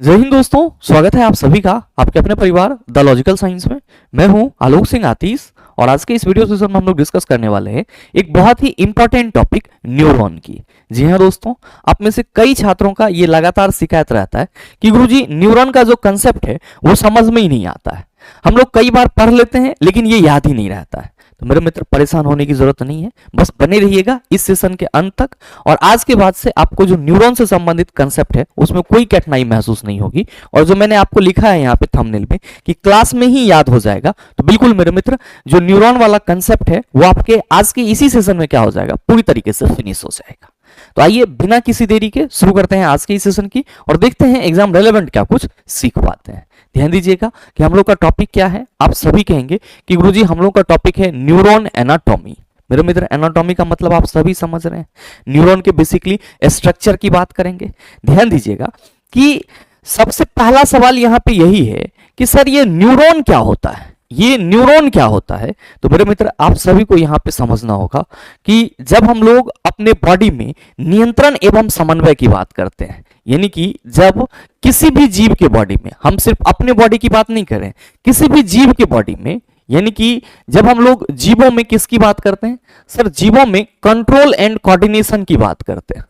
जय हिंद दोस्तों, स्वागत है आप सभी का आपके अपने परिवार द लॉजिकल साइंस में। मैं हूं आलोक सिंह आतीश और आज के इस वीडियो सेशन में हम लोग डिस्कस करने वाले हैं एक बहुत ही इंपॉर्टेंट टॉपिक न्यूरॉन की। जी हां दोस्तों, आप में से कई छात्रों का ये लगातार शिकायत रहता है कि गुरुजी न्यूरॉन का जो कंसेप्ट है वो समझ में ही नहीं आता है। हम लोग कई बार पढ़ लेते हैं लेकिन ये याद ही नहीं रहता है। तो मेरे मित्र, परेशान होने की जरूरत नहीं है, बस बने रहिएगा इस सेशन के अंत तक और आज के बाद से आपको जो न्यूरॉन से संबंधित कंसेप्ट है उसमें कोई कठिनाई महसूस नहीं होगी। और जो मैंने आपको लिखा है यहाँ पे थंबनेल में कि क्लास में ही याद हो जाएगा, तो बिल्कुल मेरे मित्र, जो न्यूरॉन वाला कंसेप्ट है वो आपके आज के इसी सेशन में क्या हो जाएगा, पूरी तरीके से फिनिश हो जाएगा। तो आइए बिना किसी देरी के शुरू करते हैं आज के इस सेशन की और देखते हैं एग्जाम रेलेवेंट क्या कुछ सीख पाते हैं। ध्यान दीजिएगा कि हम लोग का टॉपिक क्या है। आप सभी कहेंगे कि गुरुजी हम लोग का टॉपिक है न्यूरॉन एनाटॉमी। मेरे मित्र, एनाटॉमी का मतलब आप सभी समझ रहे हैं, न्यूरॉन के बेसिकली स्ट्रक्चर की बात करेंगे। ध्यान दीजिएगा कि सबसे पहला सवाल यहाँ पे यही है कि सर ये न्यूरॉन क्या होता है, ये न्यूरॉन क्या होता है। तो मेरे मित्र, आप सभी को यहाँ पे समझना होगा कि जब हम लोग अपने बॉडी में नियंत्रण एवं समन्वय की बात करते हैं, यानी कि जब किसी भी जीव के बॉडी में, हम सिर्फ अपने बॉडी की बात नहीं करें, किसी भी जीव के बॉडी में, यानी कि जब हम लोग जीवों में किसकी बात करते हैं सर, जीवों में कंट्रोल एंड कोऑर्डिनेशन की बात करते हैं,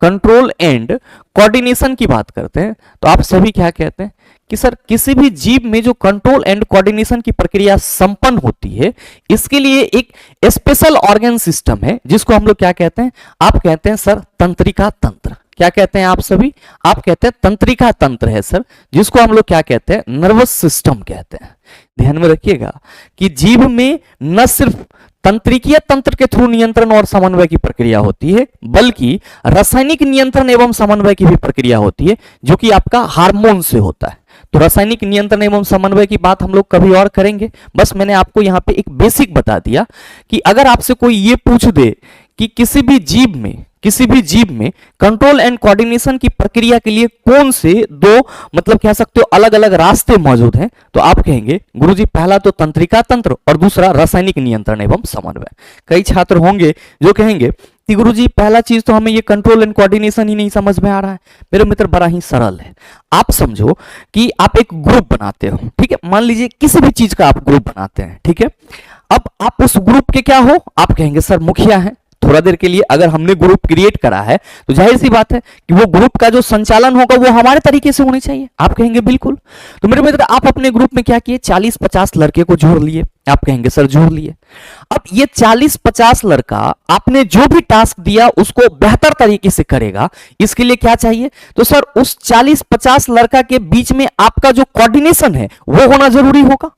कंट्रोल एंड कोऑर्डिनेशन की बात करते हैं, तो आप सभी क्या कहते हैं कि सर किसी भी जीव में जो कंट्रोल एंड कोऑर्डिनेशन की प्रक्रिया संपन्न होती है, इसके लिए एक स्पेशल ऑर्गन सिस्टम है जिसको हम लोग क्या कहते हैं, आप कहते हैं सर तंत्रिका तंत्र। क्या कहते हैं आप सभी, आप कहते हैं तंत्रिका तंत्र है सर, जिसको हम लोग क्या कहते हैं, नर्वस सिस्टम कहते हैं। ध्यान में रखिएगा कि जीव में न सिर्फ तंत्रिकीय तंत्र के थ्रू नियंत्रण और समन्वय की प्रक्रिया होती है, बल्कि रासायनिक नियंत्रण एवं समन्वय की भी प्रक्रिया होती है, जो कि आपका हार्मोन से होता है। तो रासायनिक नियंत्रण एवं समन्वय की बात हम लोग कभी और करेंगे। बस मैंने आपको यहाँ पे एक बेसिक बता दिया कि अगर आपसे कोई ये पूछ दे कि किसी भी जीव में कंट्रोल एंड कोऑर्डिनेशन की प्रक्रिया के लिए कौन से दो, मतलब कह सकते हो, अलग अलग रास्ते मौजूद हैं, तो आप कहेंगे गुरुजी पहला तो तंत्रिका तंत्र और दूसरा रासायनिक नियंत्रण एवं समन्वय। कई छात्र होंगे जो कहेंगे कि गुरुजी पहला चीज तो हमें ये कंट्रोल एंड कोऑर्डिनेशन ही नहीं समझ में आ रहा है। मेरे मित्र, बड़ा ही सरल है। आप समझो कि आप एक ग्रुप बनाते हो, ठीक है, मान लीजिए किसी भी चीज का आप ग्रुप बनाते हैं, ठीक है। अब आप उस ग्रुप के क्या हो, आप कहेंगे सर मुखिया है। थोड़ा देर के लिए अगर हमने ग्रुप क्रिएट करा है तो जाहिर सी बात है कि वो ग्रुप का जो संचालन होगा वो हमारे तरीके से होनी चाहिए। आप कहेंगे बिल्कुल। तो मेरे मित्र, आप अपने ग्रुप में क्या किए, 40-50 लड़के को जोड़ लिए। आप कहेंगे सर जोड़ लिए। अब ये 40-50 लड़का आपने जो भी टास्क दिया उसको बेहतर तरीके से करेगा, इसके लिए क्या चाहिए, तो सर उस 40-50 लड़का के बीच में आपका जो कोऑर्डिनेशन है वो होना जरूरी होगा।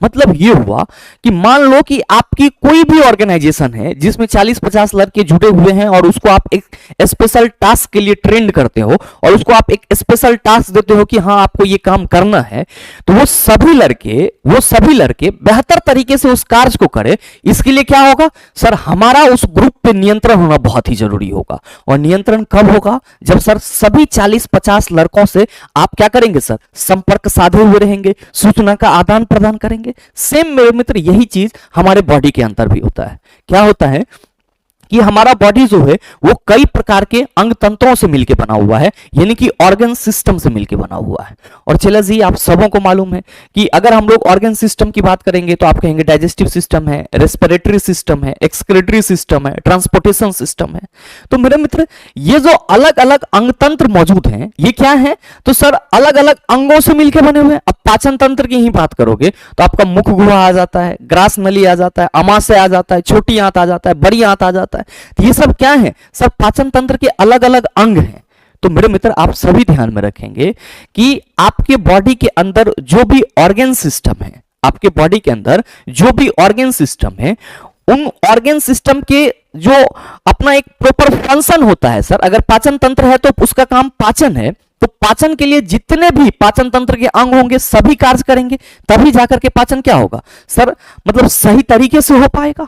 मतलब ये हुआ कि मान लो कि आपकी कोई भी ऑर्गेनाइजेशन है जिसमें 40-50 लड़के जुटे हुए हैं और उसको आप एक स्पेशल टास्क के लिए ट्रेंड करते हो और उसको आप एक स्पेशल टास्क देते हो कि हाँ आपको ये काम करना है, तो वो सभी लड़के बेहतर तरीके से उस कार्य को करें। इसके लिए क्या होगा सर, हमारा उस ग्रुप पे नियंत्रण होना बहुत ही जरूरी होगा। और नियंत्रण कब होगा, जब सर सभी 40-50 लड़कों से आप क्या करेंगे सर, संपर्क साधे हुए रहेंगे, सूचना का आदान प्रदान करेंगे। सेम मेरे मित्र यही चीज हमारे बॉडी के अंदर भी होता है। क्या होता है कि हमारा बॉडी जो है वो कई प्रकार के अंग तंत्रों से मिलकर बना हुआ है, यानी कि ऑर्गन सिस्टम से मिलकर बना हुआ है। और चला जी, आप सबों को मालूम है कि अगर हम लोग ऑर्गन सिस्टम की बात करेंगे तो आप कहेंगे डाइजेस्टिव सिस्टम है, रेस्पिरेटरी सिस्टम है, एक्सक्रीटरी सिस्टम है, ट्रांसपोर्टेशन सिस्टम है। तो मेरे मित्र, ये जो अलग अलग अंग तंत्र मौजूद हैं ये क्या है, तो सर अलग अलग अंगों से मिलकर बने हुए हैं। अब पाचन तंत्र की ही बात करोगे तो आपका मुख गुहा आ जाता है, ग्रास नली आ जाता है, अमाशय आ जाता है, छोटी आंत आ जाता है, बड़ी आंत आ जाता है। तो ये सब क्या है सर, पाचन तंत्र के अलग अलग अंग हैं। तो मेरे मित्र, आप सभी ध्यान में रखेंगे कि आपके बॉडी के अंदर जो भी ऑर्गन सिस्टम है, आपके बॉडी के अंदर जो भी ऑर्गन सिस्टम है, उन ऑर्गन सिस्टम के जो अपना एक प्रॉपर फंक्शन होता है सर, अगर पाचन तंत्र है तो उसका काम पाचन है, तो पाचन के लिए जितने भी पाचन तंत्र के अंग होंगे सभी कार्य करेंगे, तभी जाकर के पाचन क्या होगा सर, मतलब सही तरीके से हो पाएगा।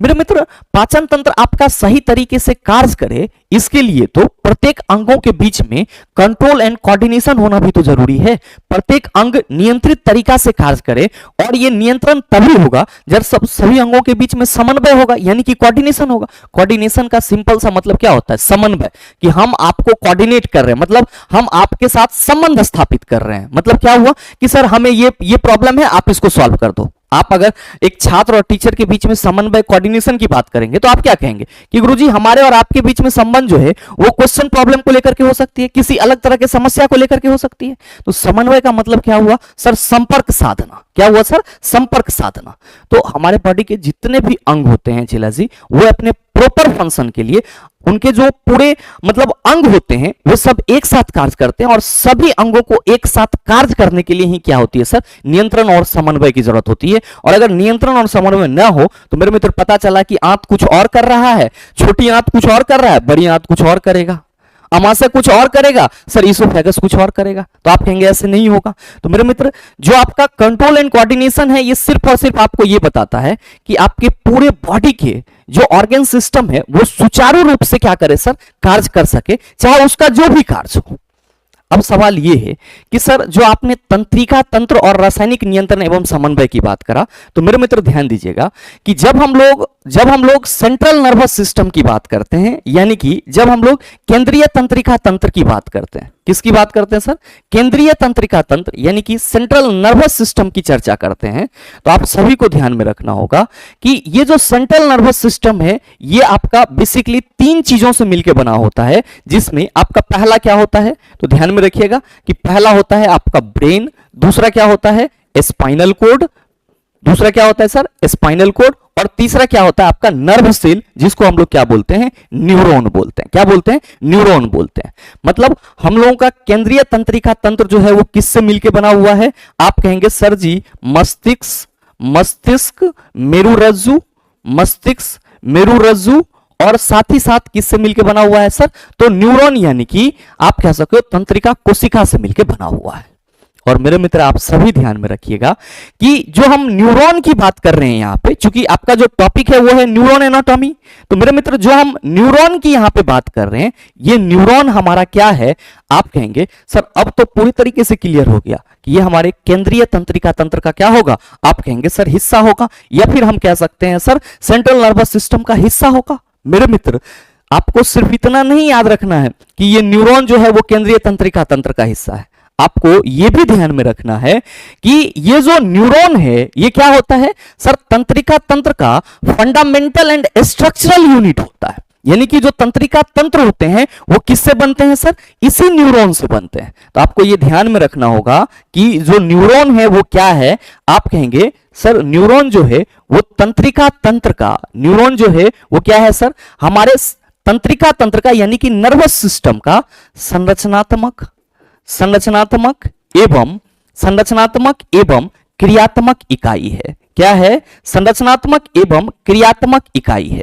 मेरे मित्र, पाचन तंत्र आपका सही तरीके से कार्य करे, इसके लिए तो प्रत्येक अंगों के बीच में कंट्रोल एंड कोऑर्डिनेशन होना भी तो जरूरी है। प्रत्येक अंग नियंत्रित तरीका से कार्य करे, और ये नियंत्रण तभी होगा जब सभी अंगों के बीच में समन्वय होगा, यानी कि कोऑर्डिनेशन होगा। कोऑर्डिनेशन का सिंपल सा मतलब क्या होता है? समन्वय, कि हम आपको कोऑर्डिनेट कर रहे हैं, मतलब हम आपके साथ संबंध स्थापित कर रहे हैं। मतलब क्या हुआ कि सर हमें ये प्रॉब्लम है, आप इसको सॉल्व कर दो। आप अगर एक छात्र और टीचर के बीच में समन्वय कोऑर्डिनेशन की बात करेंगे तो आप क्या कहेंगे कि गुरुजी हमारे और आपके बीच में संबंध जो है वो क्वेश्चन प्रॉब्लम को लेकर के हो सकती है, किसी अलग तरह के समस्या को लेकर के हो सकती है। तो समन्वय का मतलब क्या हुआ सर? संपर्क साधना। क्या हुआ सर? संपर्क साधना। तो हमारे बॉडी के जितने भी अंग होते हैं चिला जी, वो अपने प्रॉपर फंक्शन के लिए उनके जो पूरे मतलब अंग होते हैं वो सब एक साथ कार्य करते हैं, और सभी अंगों को एक साथ कार्य करने के लिए ही क्या होती है सर? नियंत्रण और समन्वय की जरूरत होती है। और अगर नियंत्रण और समन्वय न हो तो मेरे मित्र पता चला कि आंत कुछ और कर रहा है, छोटी आंत कुछ और कर रहा है, बड़ी आंत कुछ और करेगा, अमाशय कुछ और करेगा, सर इसोफेगस कुछ और करेगा। तो आप कहेंगे ऐसे नहीं होगा। तो मेरे मित्र, जो आपका कंट्रोल एंड कोऑर्डिनेशन है ये सिर्फ और सिर्फ आपको ये बताता है कि आपके पूरे बॉडी के जो ऑर्गन सिस्टम है वो सुचारू रूप से क्या करे सर? कार्य कर सके, चाहे उसका जो भी कार्य हो। अब सवाल यह है कि सर जो आपने तंत्रिका तंत्र और रासायनिक नियंत्रण एवं समन्वय की बात करा, तो मेरे मित्र ध्यान दीजिएगा कि जब हम लोग सेंट्रल नर्वस सिस्टम की बात करते हैं, यानी कि जब हम लोग केंद्रीय तंत्रिका तंत्र की बात करते हैं, किसकी बात करते हैं सर? केंद्रीय तंत्रिका तंत्र यानी कि सेंट्रल नर्वस सिस्टम की चर्चा करते हैं, तो आप सभी को ध्यान में रखना होगा कि ये जो सेंट्रल नर्वस सिस्टम है ये आपका बेसिकली 3 चीजों से मिलकर बना होता है, जिसमें आपका पहला क्या होता है? तो ध्यान में रखिएगा कि पहला होता है आपका ब्रेन, दूसरा क्या होता है? स्पाइनल कोड, दूसरा क्या होता है सर? स्पाइनल कोड, और तीसरा क्या होता है आपका नर्व सेल, जिसको हम लोग क्या बोलते हैं? न्यूरॉन बोलते हैं। क्या बोलते हैं? न्यूरॉन बोलते हैं। मतलब हम लोगों का केंद्रीय तंत्रिका तंत्र जो है वो किससे मिलके बना हुआ है? आप कहेंगे सर जी मस्तिष्क मेरुरज्जु, मस्तिष्क मेरुरज्जु, और साथ ही साथ किससे मिलके बना हुआ है सर? तो न्यूरॉन यानी कि आप कह सकते हो तंत्रिका कोशिका से मिलके बना हुआ है। और मेरे मित्र आप सभी ध्यान में रखिएगा कि जो हम न्यूरॉन की बात कर रहे हैं यहां पे, चूंकि आपका जो टॉपिक है वो है न्यूरॉन एनाटॉमी, तो मेरे मित्र जो हम न्यूरॉन की यहां पे बात कर रहे हैं, ये न्यूरॉन हमारा क्या है? आप कहेंगे सर अब तो पूरी तरीके से क्लियर हो गया कि ये हमारे केंद्रीय तंत्रिका तंत्र का क्या होगा? आप कहेंगे सर हिस्सा होगा, या फिर हम कह सकते हैं सर सेंट्रल नर्वस सिस्टम का हिस्सा होगा। मेरे मित्र आपको सिर्फ इतना नहीं याद रखना है कि ये न्यूरॉन जो है वो केंद्रीय तंत्रिका तंत्र का हिस्सा है, आपको यह भी ध्यान में रखना है कि ये जो न्यूरॉन है ये क्या होता है सर? तंत्रिका तंत्र का फंडामेंटल एंड स्ट्रक्चरल यूनिट होता है। यानी कि जो तंत्रिका तंत्र होते हैं वो किससे बनते हैं सर? इसी न्यूरॉन से बनते हैं। तो आपको ये ध्यान में रखना होगा कि जो न्यूरॉन है वो क्या है? आप कहेंगे सर न्यूरॉन जो है वो तंत्रिका तंत्र का, न्यूरॉन जो है वो क्या है सर? हमारे तंत्रिका तंत्र का यानी कि नर्वस सिस्टम का संरचनात्मक एवं क्रियात्मक इकाई है। क्या है? संरचनात्मक एवं क्रियात्मक इकाई है।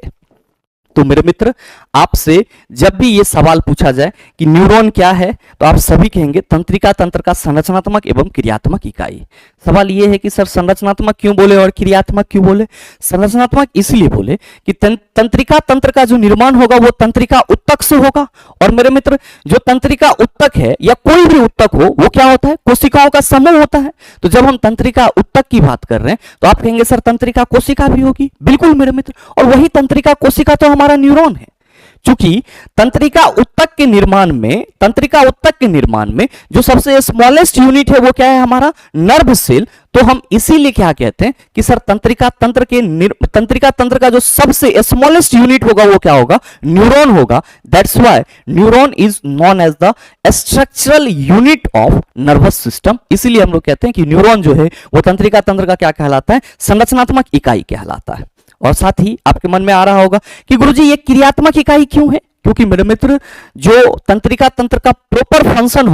तो मेरे मित्र आपसे जब भी ये सवाल पूछा जाए कि न्यूरॉन क्या है, तो आप सभी कहेंगे तंत्रिका तंत्र का संरचनात्मक एवं क्रियात्मक इकाई। सवाल ये है कि सर संरचनात्मक क्यों बोले और क्रियात्मक क्यों बोले? संरचनात्मक इसलिए बोले कि तंत्रिका तंत्र का जो निर्माण होगा वो तंत्रिका उत्तक से होगा, और मेरे मित्र जो तंत्रिका उत्तक है या कोई भी उत्तक हो वो क्या होता है? कोशिकाओं का समूह होता है। तो जब हम तंत्रिका उत्तक की बात कर रहे हैं तो आप कहेंगे सर तंत्रिका कोशिका भी होगी। बिल्कुल मेरे मित्र, और वही तंत्रिका कोशिका तो हमारा न्यूरॉन है। चूंकि तंत्रिका उत्तक के निर्माण में जो सबसे स्मॉलेस्ट यूनिट है वो क्या है? हमारा नर्व सेल। तो हम इसीलिए क्या कहते हैं कि सर तंत्रिका तंत्र का जो सबसे स्मॉलेस्ट यूनिट होगा वो क्या होगा? न्यूरॉन होगा। That's why neuron is known as the structural unit of nervous system. इसीलिए हम लोग कहते हैं कि न्यूरॉन जो है वो तंत्रिका तंत्र का क्या कहलाता है? संरचनात्मक इकाई कहलाता है। और साथ ही आपके मन में आ रहा होगा कि गुरुजी ये क्रियात्मक इकाई क्यों है? क्योंकि मेरे मित्र जो तंत्रिका तंत्र का प्रॉपर फंक्शन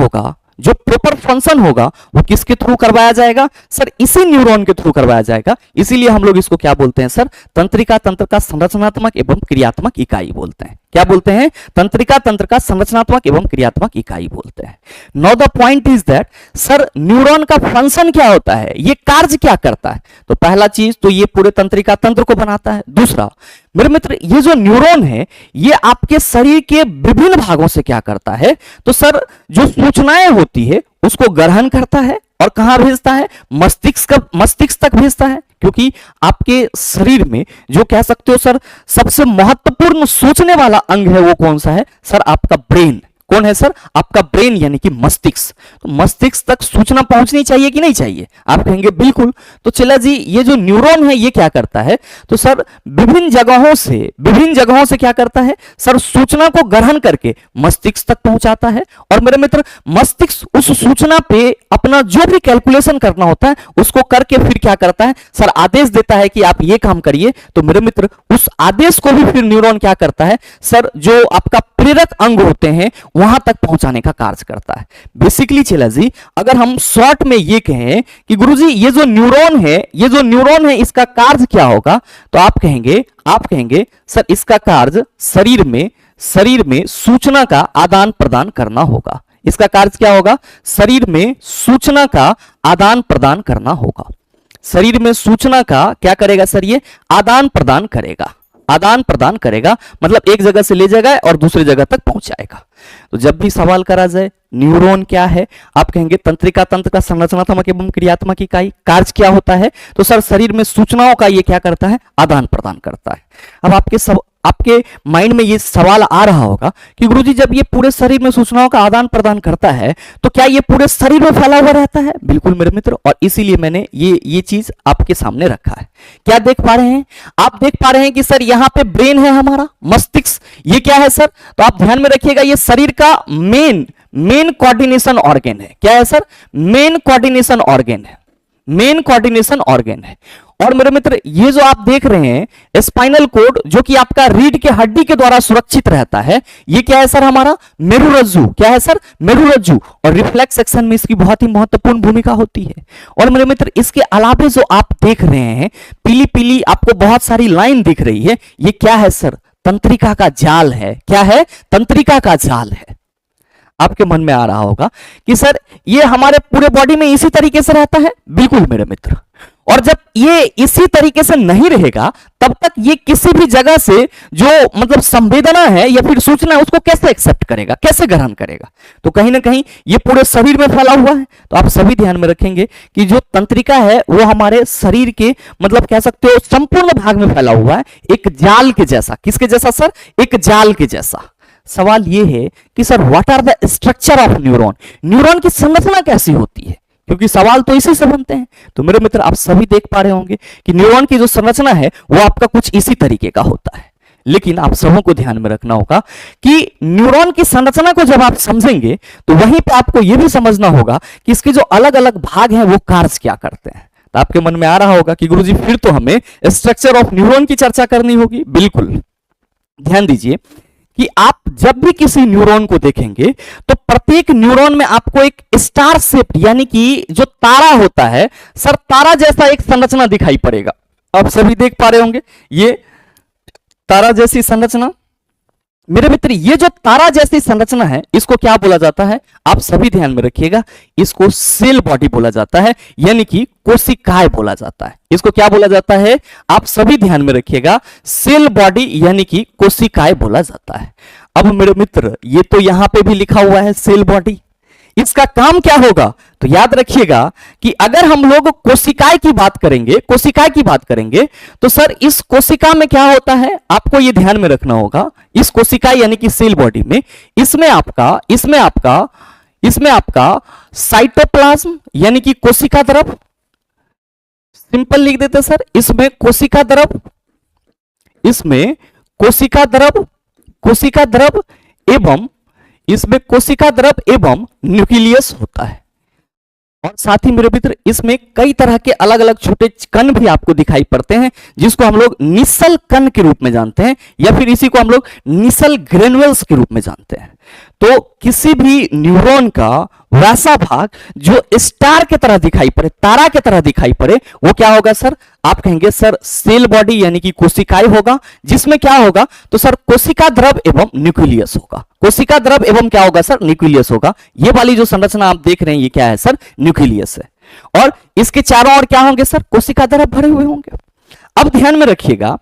होगा वो किसके थ्रू करवाया जाएगा? सर इसी न्यूरॉन के थ्रू करवाया जाएगा। इसीलिए हम लोग इसको क्या बोलते हैं सर? तंत्रिका तंत्र का संरचनात्मक एवं क्रियात्मक इकाई बोलते हैं। क्या बोलते हैं? तंत्रिका तंत्र का संरचनात्मक एवं क्रियात्मक इकाई बोलते हैं। Now the point is that sir neuron का फंक्शन क्या होता है, ये कार्य क्या करता है? तो पहला चीज तो ये पूरे तंत्रिका तंत्र को बनाता है। दूसरा मेरे मित्र, ये जो न्यूरॉन है ये आपके शरीर के विभिन्न भागों से क्या करता है? तो सर जो सूचनाएं होती है उसको ग्रहण करता है और कहां भेजता है? मस्तिष्क तक भेजता है, क्योंकि आपके शरीर में जो कह सकते हो सर सबसे महत्वपूर्ण सोचने वाला अंग है वो कौन सा है? सर आपका ब्रेन। कौन है सर? आपका ब्रेन यानी कि मस्तिष्क। तो मस्तिष्क तक सूचना पहुंचनी चाहिए कि नहीं चाहिए? आप कहेंगे बिल्कुल। तो चला जी, ये जो न्यूरॉन है ये क्या करता है? तो सर विभिन्न जगहों से क्या करता है? सर सूचना को ग्रहण करके मस्तिष्क तक पहुंचाता है और मेरे मित्र मस्तिष्क उस सूचना पे अपना जो भी कैलकुलेशन करना होता है उसको करके फिर क्या करता है? सर आदेश देता है कि आप ये काम करिए। तो मेरे मित्र उस आदेश को भी फिर न्यूरॉन क्या करता है? सर जो आपका प्रेरक अंग होते हैं वहां तक पहुंचाने का कार्य करता है। बेसिकली चला जी, अगर हम शॉर्ट में ये कहें कि गुरुजी ये जो न्यूरॉन है इसका कार्य क्या होगा? तो आप कहेंगे सर इसका कार्य शरीर में सूचना का आदान प्रदान करना होगा। इसका कार्य क्या होगा? शरीर में सूचना का आदान प्रदान करना होगा। शरीर में सूचना का क्या करेगा सर? ये आदान प्रदान करेगा, मतलब एक जगह से ले जाएगा और दूसरी जगह तक पहुंचाएगा। तो जब भी सवाल करा जाए न्यूरॉन क्या है, आप कहेंगे तंत्रिका तंत्र का संरचनात्मक एवं क्रियात्मक इकाई। कार्य क्या होता है? तो सर शरीर में सूचनाओं का ये क्या करता है? आदान प्रदान करता है। अब आपके माइंड में ये सवाल आ रहा होगा कि गुरुजी जब ये पूरे शरीर में सूचनाओं का आदान प्रदान करता है तो क्या ये पूरे शरीर में फैला हुआ रहता है? बिल्कुल मेरे मित्र, और इसीलिए मैंने ये चीज आपके सामने रखा है। क्या देख पा रहे हैं? आप देख पा रहे हैं कि सर यहां पे ब्रेन है हमारा, मस्तिष्क। ये क्या है सर? तो आप ध्यान में रखिएगा, ये शरीर का मेन कोऑर्डिनेशन ऑर्गन है। क्या है सर? मेन कोऑर्डिनेशन ऑर्गन है। और मेरे मित्र ये जो आप देख रहे हैं स्पाइनल कोड जो कि आपका रीढ़ के हड्डी के द्वारा सुरक्षित रहता है, ये क्या है सर? हमारा मेरुरज्जु। क्या है सर? मेरुरज्जु। और रिफ्लेक्स सेक्शन में इसकी बहुत ही महत्वपूर्ण भूमिका होती है। और मेरे मित्र इसके अलावा जो आप देख रहे हैं पीली पीली आपको बहुत सारी लाइन दिख रही है, ये क्या है सर? तंत्रिका का जाल है। क्या है? तंत्रिका का जाल है। आपके मन में आ रहा होगा कि सर ये हमारे पूरे बॉडी में इसी तरीके से रहता है। बिल्कुल मेरे मित्र, और जब ये इसी तरीके से नहीं रहेगा तब तक ये किसी भी जगह से जो मतलब संवेदना है या फिर सूचना है उसको कैसे एक्सेप्ट करेगा, कैसे ग्रहण करेगा? तो कहीं ना कहीं ये पूरे शरीर में फैला हुआ है। तो आप सभी ध्यान में रखेंगे कि जो तंत्रिका है वो हमारे शरीर के मतलब कह सकते हो संपूर्ण भाग में फैला हुआ है, एक जाल के जैसा। किसके जैसा सर? एक जाल के जैसा। सवाल ये है कि sir what are the structure of neuron? Neuron की संरचना कैसी होती है? क्योंकि सवाल तो इसी से बनते हैं। तो मेरे मित्र आप सभी देख पा रहे होंगे कि न्यूरॉन की जो संरचना है वो आपका कुछ इसी तरीके का होता है। लेकिन आप सबों को ध्यान में रखना होगा कि न्यूरॉन की संरचना को जब आप समझेंगे तो वहीं पे आपको यह भी समझना होगा कि इसके जो अलग अलग भाग हैं वो कार्य क्या करते हैं। तो आपके मन में आ रहा होगा कि गुरुजी फिर तो हमें स्ट्रक्चर ऑफ न्यूरॉन की चर्चा करनी होगी। बिल्कुल ध्यान दीजिए कि आप जब भी किसी न्यूरॉन को देखेंगे तो प्रत्येक न्यूरॉन में आपको एक स्टार शेप यानी कि जो तारा होता है सर, तारा जैसा एक संरचना दिखाई पड़ेगा। आप सभी देख पा रहे होंगे ये तारा जैसी संरचना। मेरे मित्र ये जो तारा जैसी संरचना है इसको क्या बोला जाता है? आप सभी ध्यान में रखिएगा, इसको सेल बॉडी बोला जाता है यानी कि कोशिकाएं बोला जाता है। इसको क्या बोला जाता है? आप सभी ध्यान में रखिएगा, सेल बॉडी यानी कि कोशिकाएं बोला जाता है। अब मेरे मित्र ये तो यहां पे भी लिखा हुआ है सेल बॉडी, इसका काम क्या होगा? तो याद रखिएगा कि अगर हम लोग कोशिकाएं की बात करेंगे तो सर इस कोशिका में क्या होता है आपको ये ध्यान में रखना होगा। इस कोशिका यानी कि सेल बॉडी में इसमें आपका साइटोप्लाज्म यानी कि कोशिका द्रव, सिंपल लिख देते सर, इसमें कोशिका द्रव एवं न्यूक्लियस होता है। और साथ ही मेरे मित्र इसमें कई तरह के अलग अलग छोटे कण भी आपको दिखाई पड़ते हैं जिसको हम लोग निसल कण के रूप में जानते हैं या फिर इसी को हम लोग निसल ग्रेन्युल्स के रूप में जानते हैं। तो किसी भी न्यूरॉन का वैसा भाग जो स्टार की तरह दिखाई पड़े, तारा की तरह दिखाई पड़े, वो क्या होगा सर? आप कहेंगे सर सेल बॉडी यानी कि कोशिकाएं होगा, जिसमें क्या होगा? तो सर कोशिका द्रव एवं न्यूक्लियस होगा। कोशिका द्रव एवं क्या होगा सर? न्यूक्लियस होगा। ये वाली जो संरचना आप देख रहे हैं ये क्या है सर? न्यूक्लियस है। और इसके चारों ओर क्या होंगे सर? कोशिका द्रव भरे हुए होंगे। अब ध्यान में रखिएगा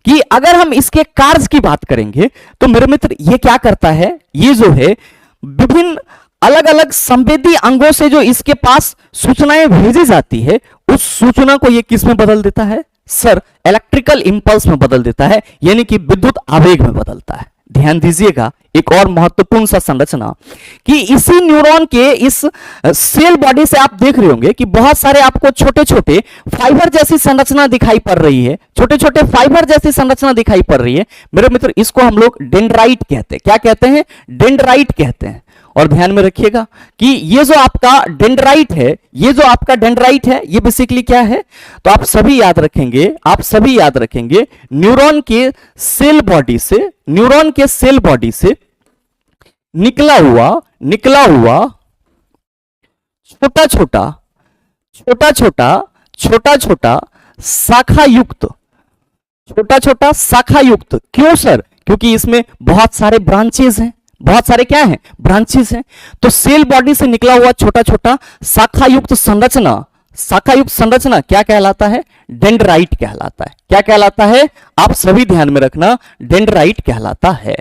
कि अगर हम इसके कार्य की बात करेंगे तो मेरे मित्र ये क्या करता है? ये जो है विभिन्न अलग अलग संवेदी अंगों से जो इसके पास सूचनाएं भेजी जाती है, उस सूचना को ये किस में बदल देता है सर? इलेक्ट्रिकल इंपल्स में बदल देता है, यानी कि विद्युत आवेग में बदलता है। ध्यान दीजिएगा एक और महत्वपूर्ण सा संरचना कि इसी न्यूरॉन के इस सेल बॉडी से आप देख रहे होंगे कि बहुत सारे आपको छोटे छोटे फाइबर जैसी संरचना दिखाई पड़ रही है। छोटे छोटे फाइबर जैसी संरचना दिखाई पड़ रही है मेरे मित्र, इसको हम लोग डेंड्राइट कहते हैं। क्या कहते हैं? डेंड्राइट कहते हैं। और ध्यान में रखिएगा कि ये जो आपका डेंड्राइट है, ये जो आपका डेंड्राइट है, ये बेसिकली क्या है? तो आप सभी याद रखेंगे, आप सभी याद रखेंगे न्यूरॉन के सेल बॉडी से, न्यूरॉन के सेल बॉडी से निकला हुआ छोटा छोटा शाखा युक्त, क्यों सर? क्योंकि इसमें बहुत सारे ब्रांचेस हैं, बहुत सारे क्या हैं? ब्रांचेस हैं। तो सेल बॉडी से निकला हुआ छोटा छोटा शाखा युक्त संरचना क्या कहलाता है? डेंड्राइट कहलाता है। क्या कहलाता है? आप सभी ध्यान में रखना, डेंड्राइट कहलाता है।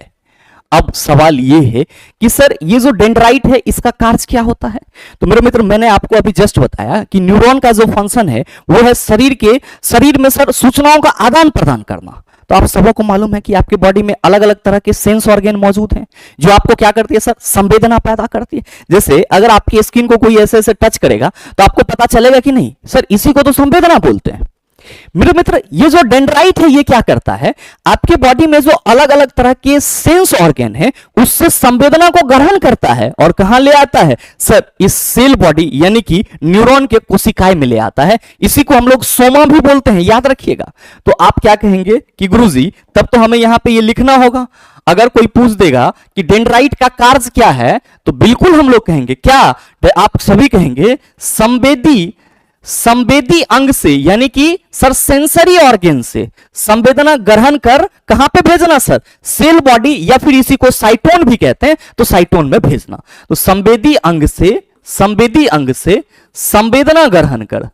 अब सवाल यह है कि सर ये जो डेंड्राइट है इसका कार्य क्या होता है? तो मेरे मित्र मैंने आपको अभी जस्ट बताया कि न्यूरॉन का जो फंक्शन है वो है शरीर में सर सूचनाओं का आदान प्रदान करना। तो आप सबको मालूम है कि आपके बॉडी में अलग अलग तरह के सेंस ऑर्गन मौजूद हैं जो आपको क्या करती है सर? संवेदना पैदा करती है। जैसे अगर आपकी स्किन को कोई ऐसे ऐसे टच करेगा तो आपको पता चलेगा कि नहीं सर? इसी को तो संवेदना बोलते हैं। मेरे मित्र ये जो डेंड्राइट है ये क्या करता है? आपके बॉडी में जो अलग अलग तरह के सेंस ऑर्गन है उससे संवेदना को ग्रहण करता है और कहां ले आता है सर? इस सेल बॉडी यानी कि न्यूरॉन के कोशिकाएं में ले आता है। इसी को हम लोग सोमा भी बोलते हैं, याद रखिएगा। तो आप क्या कहेंगे कि गुरुजी तब तो हमें यहां पे ये लिखना होगा। अगर कोई पूछ देगा कि डेंड्राइट का कार्य क्या है तो बिल्कुल हम लोग कहेंगे क्या? आप सभी कहेंगे संवेदी अंग से, यानी कि सर सेंसरी ऑर्गन से संवेदना ग्रहण कर कहां पे भेजना सर? सेल बॉडी, या फिर इसी को साइटोन भी कहते हैं, तो साइटोन में भेजना। तो संवेदी अंग से संवेदना ग्रहण कर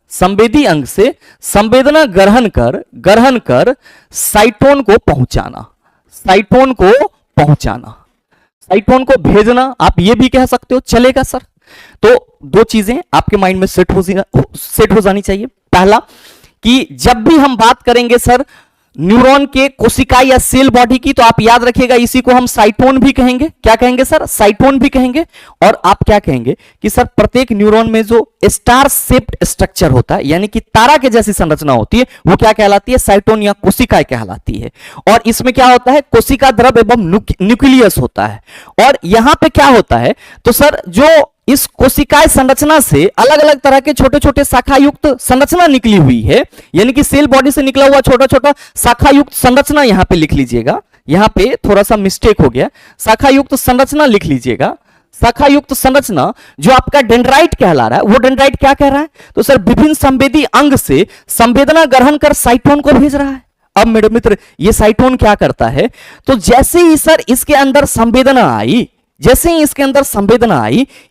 साइटोन को भेजना, आप ये भी कह सकते हो, चलेगा सर। तो दो चीजें आपके माइंड में सेट हो जानी चाहिए। पहला कि जब भी हम बात करेंगे सर न्यूरॉन के कोशिका या सेल बॉडी की, तो आप याद रखिएगा इसी को हम साइटोन भी कहेंगे। क्या कहेंगे सर? साइटोन भी कहेंगे। और आप क्या कहेंगे कि सर प्रत्येक न्यूरॉन में जो स्टार शेप्ड स्ट्रक्चर होता है, यानी कि तारा के जैसी संरचना होती है, वो क्या कहलाती है? साइटोन या कोशिकाएं कहलाती है। और इसमें क्या होता है? कोशिका द्रव एवं न्यूक्लियस होता है। और यहां पे क्या होता है? तो सर जो इस कोशिकाएं संरचना से अलग अलग तरह के छोटे छोटे शाखा युक्त संरचना निकली हुई है, यानी कि सेल बॉडी से निकला हुआ छोटा छोटा शाखा युक्त संरचना यहां पे लिख लीजिएगा। यहां पे थोड़ा सा मिस्टेक हो गया, शाखा युक्त संरचना लिख लीजिएगा। शाखा युक्त संरचना जो आपका डेंड्राइट कहला रहा है, वो डेंड्राइट क्या कह रहा है? तो सर विभिन्न संवेदी अंग से संवेदना ग्रहण कर साइटोन को भेज रहा है। अब मेरे मित्र ये साइटोन क्या करता है? तो जैसे ही सर इसके अंदर संवेदना आई,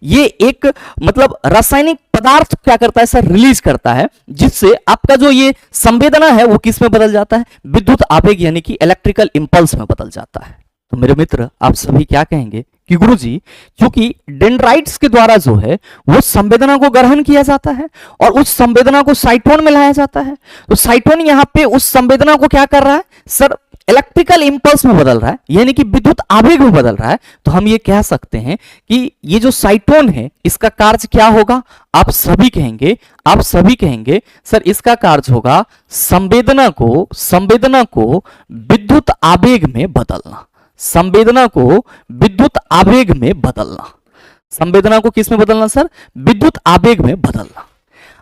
ये एक मतलब रासायनिक पदार्थ क्या करता है सर? रिलीज करता है, जिससे आपका जो ये संवेदना है वो किस में बदल जाता है? विद्युत आवेग यानी कि इलेक्ट्रिकल इंपल्स में बदल जाता है। तो मेरे मित्र आप सभी क्या कहेंगे कि गुरुजी क्योंकि डेंड्राइट्स के द्वारा जो है वो संवेदना को ग्रहण किया जाता है और उस संवेदना को साइटोन में लाया जाता है, तो साइटोन यहां पे उस संवेदना को क्या कर रहा है सर? इलेक्ट्रिकल इंपल्स में बदल रहा है, यानी कि विद्युत आवेग में बदल रहा है। तो हम ये कह सकते हैं कि ये जो साइटोन है इसका कार्य क्या होगा? आप सभी कहेंगे सर इसका कार्य होगा संवेदना को विद्युत आवेग में बदलना। संवेदना को किस में बदलना सर? विद्युत आवेग में बदलना।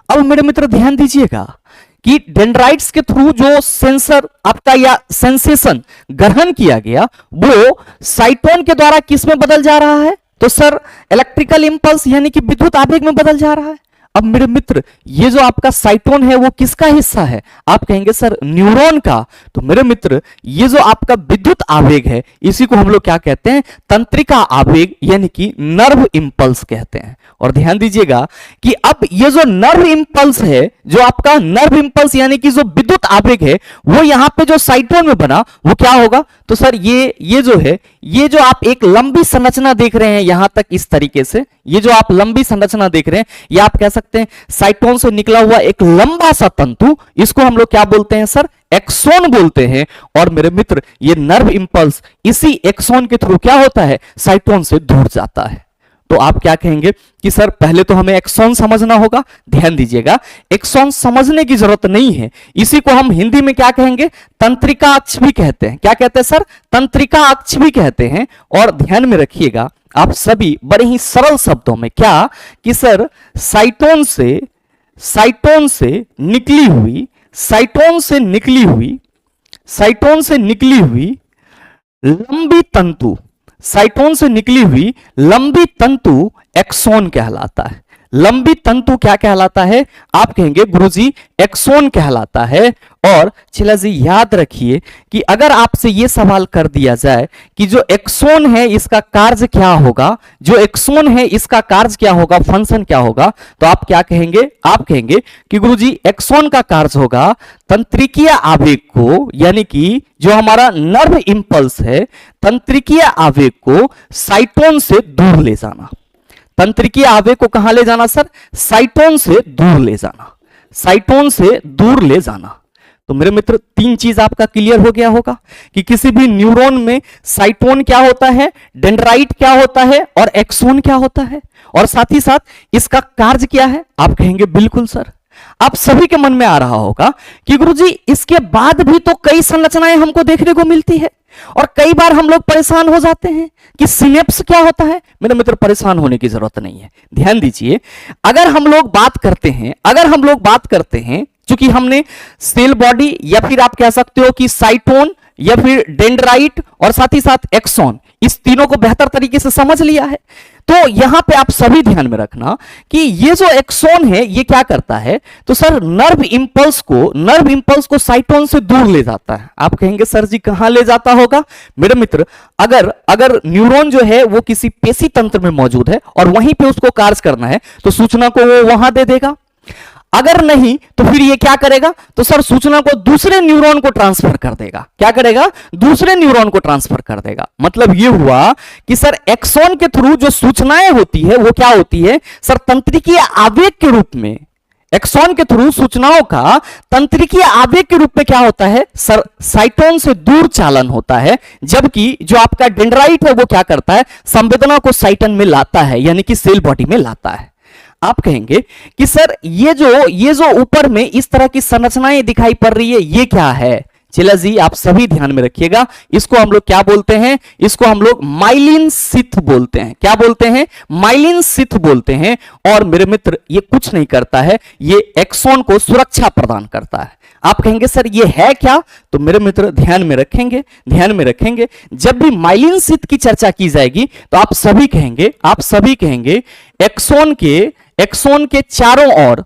अब मेरे मित्र ध्यान दीजिएगा कि डेंड्राइट्स के थ्रू जो सेंसर आपका या सेंसेशन ग्रहण किया गया वो साइटोन के द्वारा किस में बदल जा रहा है? तो सर इलेक्ट्रिकल इंपल्स यानी कि विद्युत आवेग में बदल जा रहा है। अब मेरे मित्र ये जो आपका साइटोन है वो किसका हिस्सा है? आप कहेंगे सर न्यूरॉन का। तो मेरे मित्र ये जो आपका विद्युत आवेग है इसी को हम लोग क्या कहते हैं? तंत्रिका आवेग यानी कि नर्व इंपल्स कहते हैं। और ध्यान दीजिएगा कि अब ये जो नर्व इंपल्स है, जो आपका नर्व इंपल्स यानी कि जो विद्युत आवेग है वो यहां पे जो साइटोन में बना वो क्या होगा? तो सर ये जो है, ये जो आप एक लंबी संरचना देख रहे हैं यहां तक इस तरीके से, ये जो आप लंबी संरचना देख रहे हैं ये आप कह सकते हैं साइटोन से निकला हुआ एक लंबा सा तंतु, इसको हम लोग क्या बोलते हैं सर? एक्सोन बोलते हैं। और मेरे मित्र ये नर्व इंपल्स इसी एक्सोन के थ्रू क्या होता है? साइटोन से दूर जाता है। तो आप क्या कहेंगे कि सर पहले तो हमें एक्सोन समझना होगा। ध्यान दीजिएगा, एक्सोन समझने की जरूरत नहीं है, इसी को हम हिंदी में क्या कहेंगे? तंत्रिका अक्ष भी कहते हैं। क्या कहते हैं सर? तंत्रिका अक्ष भी कहते हैं। और ध्यान में रखिएगा आप सभी बड़े ही सरल शब्दों में क्या कि सर साइटोन से निकली हुई लंबी तंतु एक्सोन कहलाता है। लंबी तंतु क्या कहलाता है? आप कहेंगे गुरुजी एक्सोन कहलाता है। और चला जी याद रखिए कि अगर आपसे यह सवाल कर दिया जाए कि जो एक्सोन है इसका कार्य क्या होगा, फंक्शन क्या होगा, तो आप क्या कहेंगे? आप कहेंगे कि गुरुजी एक्सोन का कार्य होगा तंत्रिकीय आवेग को, यानी कि जो हमारा नर्व इंपल्स है, तंत्रिकीय आवेग को साइटोन से दूर ले जाना। तंत्रिकीय आवेग को कहां ले जाना सर? साइटोन से दूर ले जाना। तो मेरे मित्र तीन चीज आपका क्लियर हो गया होगा कि किसी भी न्यूरॉन में साइटोन क्या होता है, डेंड्राइट क्या होता है और एक्सोन क्या होता है, और साथ ही साथ इसका कार्य क्या है। आप कहेंगे बिल्कुल सर। आप सभी के मन में आ रहा होगा कि गुरुजी इसके बाद भी तो कई संरचनाएं हमको देखने को मिलती है और कई बार हम लोग परेशान हो जाते हैं कि सिनेप्स क्या होता है। मेरे मित्र परेशान होने की जरूरत नहीं है। ध्यान दीजिए, अगर हम लोग बात करते हैं क्योंकि हमने सेल बॉडी या फिर आप कह सकते हो कि साइटोन या फिर डेंड्राइट और साथ ही साथ एक्सोन, इस तीनों को बेहतर तरीके से समझ लिया है, तो यहां पे आप सभी ध्यान में रखना कि ये जो एक्सोन है ये क्या करता है? तो सर नर्व इंपल्स को साइटोन से दूर ले जाता है। आप कहेंगे सर जी कहां ले जाता होगा? मेरे मित्र अगर न्यूरॉन जो है वो किसी पेशी तंत्र में मौजूद है और वहीं पे उसको कार्य करना है तो सूचना को वो वहां दे देगा। अगर नहीं तो फिर ये क्या करेगा? तो सर सूचना को दूसरे न्यूरॉन को ट्रांसफर कर देगा। क्या करेगा? दूसरे न्यूरॉन को ट्रांसफर कर देगा। मतलब ये हुआ कि सर एक्सोन के थ्रू जो सूचनाएं होती है वो क्या होती है सर? तंत्रिकीय आवेग के रूप में। एक्सोन के थ्रू सूचनाओं का तंत्रिकीय आवेग के रूप में क्या होता है सर? साइटोन से दूर चालन होता है। जबकि जो आपका डेंड्राइट है वो क्या करता है? संवेदना को साइटन में लाता है, यानी कि सेल बॉडी में लाता है। आप कहेंगे कि सर ये जो ऊपर में इस तरह की संरचनाएं दिखाई पड़ रही है ये क्या है? चला जी आप सभी ध्यान में रखिएगा, इसको हम लोग क्या बोलते हैं? इसको हम लोग माइलिन शीथ बोलते हैं। क्या बोलते हैं? माइलिन शीथ बोलते हैं। और मेरे मित्र ये कुछ नहीं करता है, ये एक्सोन को सुरक्षा प्रदान करता है। आप कहेंगे सर ये है क्या? तो मेरे मित्र ध्यान में रखेंगे, जब भी माइलिन शीथ की चर्चा की जाएगी तो आप सभी कहेंगे एक्सोन के चारों ओर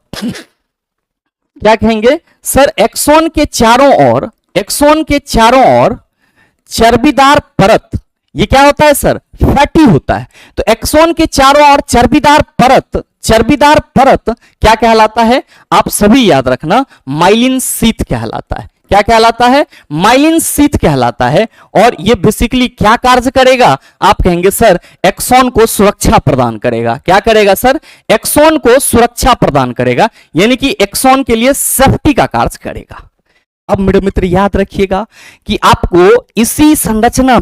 क्या कहेंगे सर? एक्सोन के चारों ओर चर्बीदार परत, ये क्या होता है सर? फैटी होता है। तो एक्सोन के चारों ओर चर्बीदार परत क्या कहलाता है? आप सभी याद रखना, माइलिन शीथ कहलाता है। क्या कहलाता है? माइलिन शीथ कहलाता है। और ये बेसिकली क्या कार्य करेगा? आप कहेंगे सर एक्सोन को सुरक्षा प्रदान करेगा। क्या करेगा सर? एक्सोन को सुरक्षा प्रदान करेगा, यानी कि एक्सोन के लिए सेफ्टी का कार्य करेगा। अब मेरे मित्र याद रखिएगा कि आपको इसी संरचना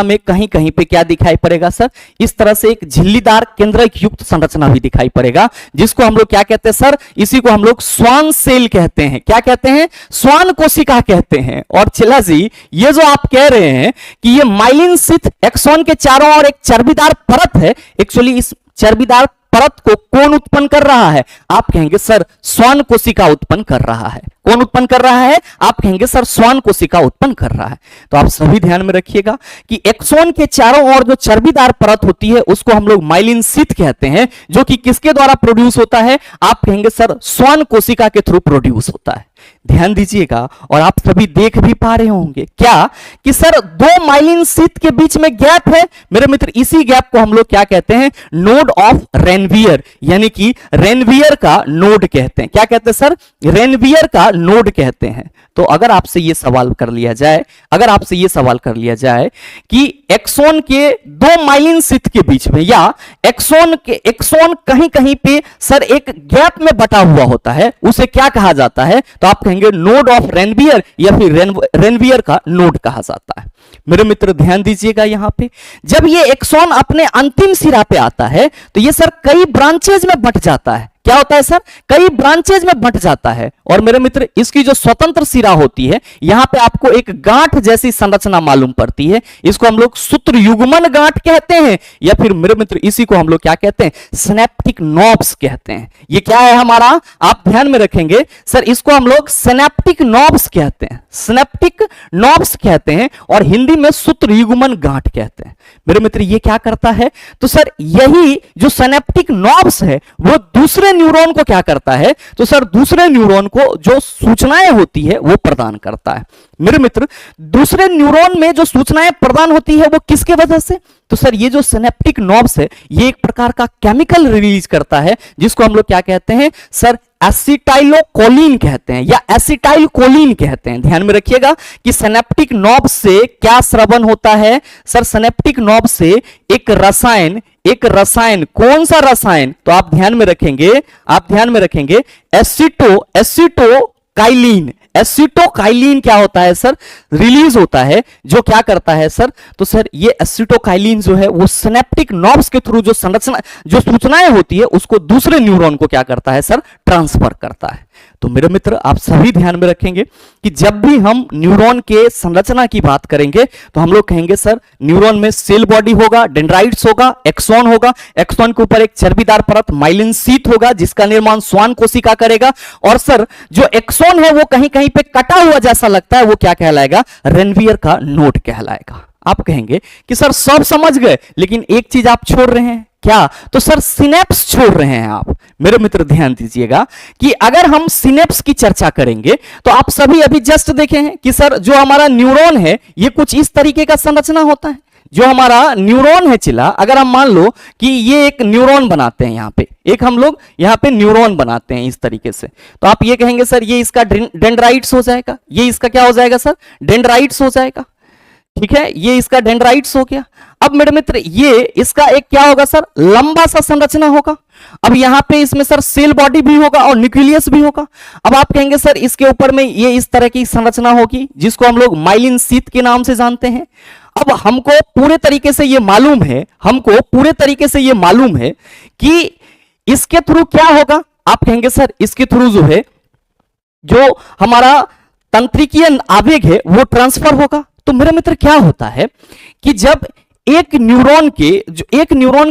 में कहीं कहीं पे क्या दिखाई पड़ेगा सर? इस तरह से एक झिल्लीदार केंद्रक युक्त संरचना भी दिखाई पड़ेगा, जिसको हम लोग क्या कहते हैं सर? इसी को हम लोग स्वान सेल कहते हैं। क्या कहते हैं? स्वान कोशिका कहते हैं। और चिल्ला जी ये जो आप कह रहे हैं कि ये माइलिन शीथ एक्सोन के चारों ओर एक चर्बीदार परत है, एक्चुअली इस चर्बीदार परत को कौन उत्पन्न कर रहा है? आप कहेंगे सर श्वान कोशिका उत्पन्न कर रहा है। कौन उत्पन्न कर रहा है? आप कहेंगे सर श्वान कोशिका उत्पन्न कर रहा है। तो आप सभी ध्यान में रखिएगा कि एक्सोन के चारों ओर जो चर्बीदार परत होती है उसको हम लोग माइलिन शीथ कहते हैं, जो कि किसके द्वारा प्रोड्यूस होता है? आप कहेंगे सर श्वान कोशिका के थ्रू प्रोड्यूस होता है। ध्यान दीजिएगा, और आप सभी देख भी पा रहे होंगे क्या कि सर दो माइलिन शीथ के बीच में गैप है मेरे मित्र। इसी गैप को हम लोग क्या कहते हैं? नोड ऑफ रेनवियर, यानी कि रेनवियर का नोड कहते हैं। क्या कहते हैं सर? रेनवियर का नोड कहते हैं। तो अगर आपसे यह सवाल कर लिया जाए, अगर आपसे यह सवाल कर लिया जाए कि एक्सोन के दो माइलिन शीथ के बीच में, या एक्सोन कहीं कहीं पे सर एक गैप में बटा हुआ होता है, उसे क्या कहा जाता है? तो आप कहेंगे नोड ऑफ रेनवियर, या फिर रेनवियर का नोड कहा जाता है। मेरे मित्र ध्यान दीजिएगा, यहां पे जब ये एक्सोन अपने अंतिम सिरा पे आता है तो ये सर कई ब्रांचेज में बंट जाता है। क्या होता है सर? कई ब्रांचेज में बंट जाता है। और मेरे मित्र इसकी जो स्वतंत्र सिरा होती है, यहां पे आपको एक गांठ जैसी संरचना मालूम पड़ती है। इसको हम लोग सूत्र युग्मन गांठ कहते हैं, या फिर मेरे मित्र इसी को हम लोग क्या कहते हैं? सिनेप्टिक नॉब्स कहते हैं। ये क्या है हमारा? आप ध्यान में रखेंगे सर, इसको हम लोग सिनेप्टिक नॉब्स कहते हैं, सिनेप्टिक नॉब्स कहते हैं, और हिंदी में सूत्र युग्मन गांठ कहते हैं। मेरे मित्र ये क्या करता है? तो सर यही जो सिनेप्टिक नॉब्स है वो दूसरे न्यूरॉन को क्या करता है? तो सर दूसरे न्यूरॉन को जो सूचनाएं होती है वो प्रदान करता है। मेरे मित्र दूसरे न्यूरॉन में जो सूचनाएं प्रदान होती है वो किसके वजह से? तो सर ये जो सिनेप्टिक नॉब्स है ये एक प्रकार का केमिकल रिलीज करता है, जिसको हम लोग क्या कहते हैं सर? एसिटाइलोकोलिन कहते हैं, या एसिटाइलकोलिन कहते हैं। ध्यान में रखिएगा कि सिनेप्टिक नॉब से क्या स्रवन होता है? सर सिनेप्टिक नॉब से एक रसायन, कौन सा रसायन? तो आप ध्यान में रखेंगे एसिटोकाइलिन क्या होता है सर? रिलीज होता है, जो क्या करता है सर? तो सर ये एसिटोकाइलिन जो है वो सिनेप्टिक नॉब्स के थ्रू जो सूचनाएं होती है उसको दूसरे न्यूरॉन को क्या करता है सर? ट्रांसफर करता है। तो मेरे मित्र आप सभी ध्यान में रखेंगे कि जब भी हम न्यूरॉन के संरचना की बात करेंगे तो हम लोग कहेंगे सर न्यूरॉन में सेल बॉडी होगा, डेंड्राइट्स होगा, एक्सोन होगा, एक्सोन के ऊपर एक चर्बीदार परत माइलिन शीथ होगा जिसका निर्माण श्वान कोशिका करेगा, और सर जो एक्सोन है वो कहीं कहीं पे कटा हुआ जैसा लगता है वो क्या कहलाएगा? रेनवियर का नोड कहलाएगा। आप कहेंगे कि सर सब समझ गए, लेकिन एक चीज आप छोड़ रहे हैं। क्या? तो सर सिनेप्स छोड़ रहे हैं आप। मेरे मित्र ध्यान दीजिएगा कि अगर हम सिनेप्स की चर्चा करेंगे तो आप सभी अभी जस्ट देखे हैं कि सर जो हमारा न्यूरॉन है ये कुछ इस तरीके का संरचना होता है। जो हमारा न्यूरॉन है चिला, अगर हम मान लो कि ये एक न्यूरॉन बनाते हैं, यहां पे एक हम लोग यहां पे न्यूरॉन बनाते हैं इस तरीके से, तो आप ये कहेंगे सर ये इसका डेंड्राइट्स हो जाएगा, ये इसका क्या हो जाएगा सर? डेंड्राइट्स हो जाएगा। ठीक है, ये इसका डेंड्राइट्स हो गया। अब मेरे मित्र ये इसका एक क्या होगा सर? लंबा सा संरचना होगा। अब यहां पे इसमें सर सेल बॉडी भी होगा और न्यूक्लियस भी होगा। अब आप कहेंगे सर इसके ऊपर में ये इस तरह की संरचना होगी जिसको हम लोग माइलिन शीथ के नाम से जानते हैं। अब हमको पूरे तरीके से ये मालूम है कि इसके थ्रू क्या होगा? आप कहेंगे सर इसके थ्रू जो है जो हमारा तंत्रिकीय आवेग है वो ट्रांसफर होगा। तो मेरे मित्र क्या होता है कि जब एक न्यूरॉन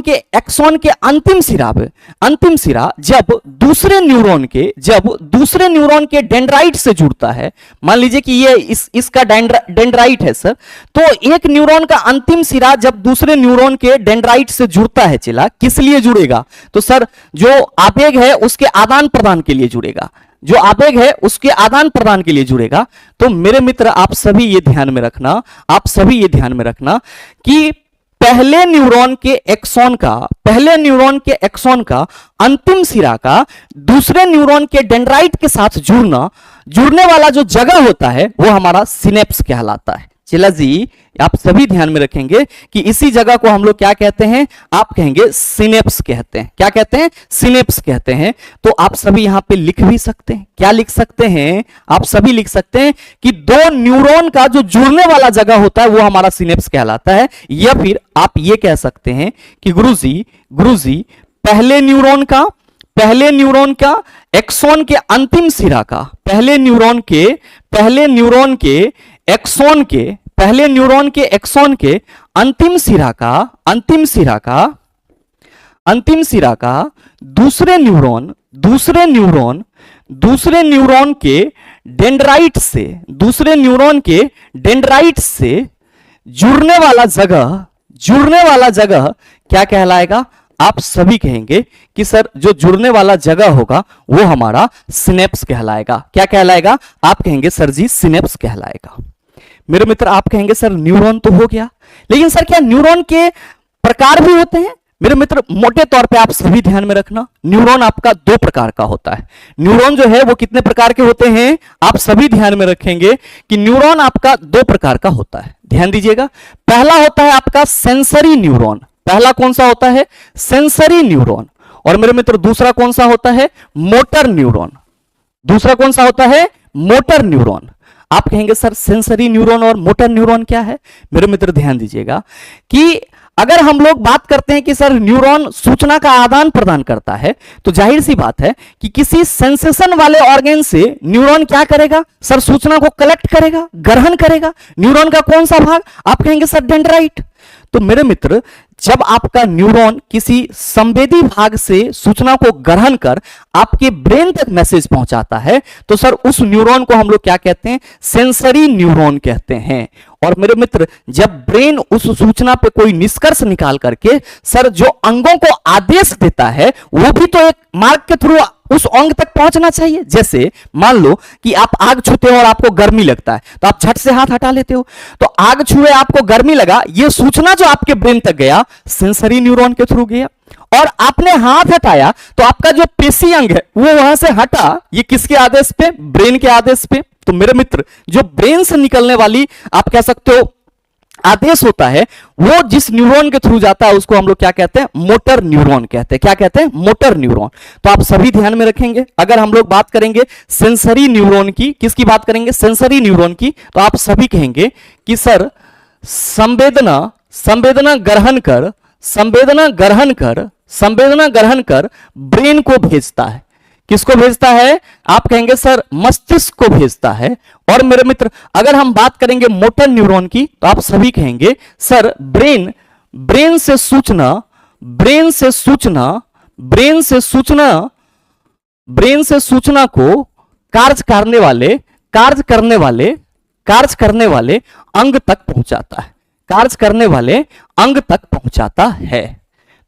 के एक्सोन के अंतिम सिरा जब दूसरे न्यूरॉन के डेंड्राइट से जुड़ता है, मान लीजिए कि ये इसका डेंड्राइट है सर, तो एक न्यूरॉन का अंतिम सिरा जब दूसरे न्यूरॉन के डेंड्राइट से जुड़ता है चिला, किस लिए जुड़ेगा? तो सर जो आवेग है उसके आदान प्रदान के लिए जुड़ेगा, तो मेरे मित्र आप सभी ये ध्यान में रखना कि पहले न्यूरॉन के एक्सोन का अंतिम सिरा का दूसरे न्यूरॉन के डेंड्राइट के साथ जुड़ने वाला जो जगह होता है वो हमारा सिनेप्स कहलाता है। चिला जी आप सभी ध्यान में रखेंगे कि इसी जगह को हम लोग क्या कहते हैं? आप कहेंगे सिनेप्स कहते हैं। क्या कहते हैं? सिनेप्स कहते हैं। तो आप सभी यहां पे लिख भी सकते हैं। क्या लिख सकते हैं? आप सभी लिख सकते हैं कि दो न्यूरॉन का जो जुड़ने वाला जगह होता है वो हमारा सिनेप्स कहलाता है। या फिर आप ये कह सकते हैं कि गुरुजी पहले न्यूरॉन का एक्सोन के अंतिम सिरा का पहले न्यूरॉन के एक्सोन के अंतिम सिरा का अंतिम सिरा का दूसरे न्यूरॉन के डेंड्राइट से जुड़ने वाला जगह क्या कहलाएगा? आप सभी कहेंगे कि सर जो जुड़ने वाला जगह होगा वो हमारा सिनेप्स कहलाएगा। क्या कहलाएगा? आप कहेंगे सर जी सिनेप्स कहलाएगा। मेरे मित्र आप कहेंगे सर न्यूरॉन तो हो गया, लेकिन सर क्या न्यूरॉन के प्रकार भी होते हैं? मेरे मित्र मोटे तौर पे आप सभी ध्यान में रखना, न्यूरॉन आपका 2 प्रकार का होता है। न्यूरॉन जो है वो कितने प्रकार के होते हैं? आप सभी ध्यान में रखेंगे कि न्यूरॉन आपका 2 प्रकार का होता है। ध्यान दीजिएगा, पहला होता है आपका सेंसरी न्यूरॉन। पहला कौन सा होता है? Sensory neuron. और मेरे मित्र दूसरा कौन सा होता है? Motor neuron. दूसरा कौन सा होता है? Motor neuron. आप कहेंगे सर सेंसरी न्यूरॉन और मोटर न्यूरॉन क्या है? मेरे मित्र ध्यान दीजिएगा कि अगर हम लोग बात करते हैं कि सर न्यूरॉन सूचना का आदान प्रदान करता है, तो जाहिर सी बात है कि किसी सेंसेशन वाले ऑर्गन से न्यूरॉन क्या करेगा? सर सूचना को कलेक्ट करेगा, ग्रहण करेगा। न्यूरॉन का कौन सा भाग? आप कहेंगे सर डेंड्राइट। तो मेरे मित्र जब आपका न्यूरॉन किसी संवेदी भाग से सूचना को ग्रहण कर आपके ब्रेन तक मैसेज पहुंचाता है, तो सर उस न्यूरॉन को हम लोग क्या कहते हैं? सेंसरी न्यूरॉन कहते हैं। और मेरे मित्र जब ब्रेन उस सूचना पे कोई निष्कर्ष निकाल करके सर जो अंगों को आदेश देता है वो भी तो एक मार्ग के थ्रू उस अंग तक पहुंचना चाहिए। जैसे मान लो कि आप आग छूते हो और आपको गर्मी लगता है, तो आप झट से हाथ हटा लेते हो। तो आग छुए आपको गर्मी लगा, ये सूचना जो आपके ब्रेन तक गया सेंसरी न्यूरॉन के थ्रू गया। और आपने हाथ हटाया तो आपका जो पेशी अंग है वो वहां से हटा, ये किसके आदेश पे? ब्रेन के आदेश पे। तो मेरे मित्र जो ब्रेन से निकलने वाली आप कह सकते हो आदेश होता है, वो जिस न्यूरॉन के थ्रू जाता है उसको हम लोग क्या कहते हैं? मोटर न्यूरॉन कहते हैं। क्या कहते हैं? Motor neuron. तो आप सभी ध्यान में रखेंगे, अगर हम लोग बात करेंगे सेंसरी न्यूरॉन की, किसकी बात करेंगे? सेंसरी न्यूरॉन की, तो आप सभी कहेंगे कि सर संवेदना ग्रहण कर ब्रेन को भेजता है। किसको भेजता है? आप कहेंगे सर मस्तिष्क को भेजता है। और मेरे मित्र अगर हम बात करेंगे मोटर न्यूरॉन की, तो आप सभी कहेंगे सर ब्रेन से सूचना को कार्य करने वाले अंग तक पहुंचाता है।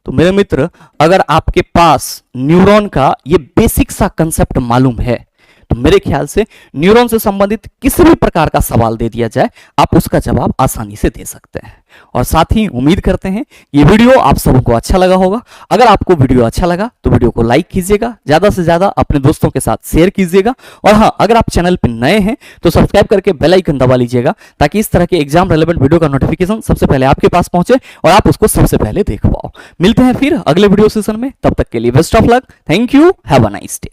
तो मेरे मित्र अगर आपके पास न्यूरॉन का ये बेसिक सा कंसेप्ट मालूम है, तो मेरे ख्याल से न्यूरॉन से संबंधित किसी भी प्रकार का सवाल दे दिया जाए आप उसका जवाब आसानी से दे सकते हैं। और साथ ही उम्मीद करते हैं ये वीडियो आप सबको अच्छा लगा होगा। अगर आपको वीडियो अच्छा लगा तो वीडियो को लाइक कीजिएगा, ज्यादा से ज्यादा अपने दोस्तों के साथ शेयर कीजिएगा। और हाँ, अगर आप चैनल पर नए हैं तो सब्सक्राइब करके बेल आइकन दबा लीजिएगा, ताकि इस तरह के एग्जाम रेलेवेंट वीडियो का नोटिफिकेशन सबसे पहले आपके पास पहुंचे और आप उसको सबसे पहले देख पाओ। मिलते हैं फिर अगले वीडियो सेशन में, तब तक के लिए best of luck. Thank you, have a nice day.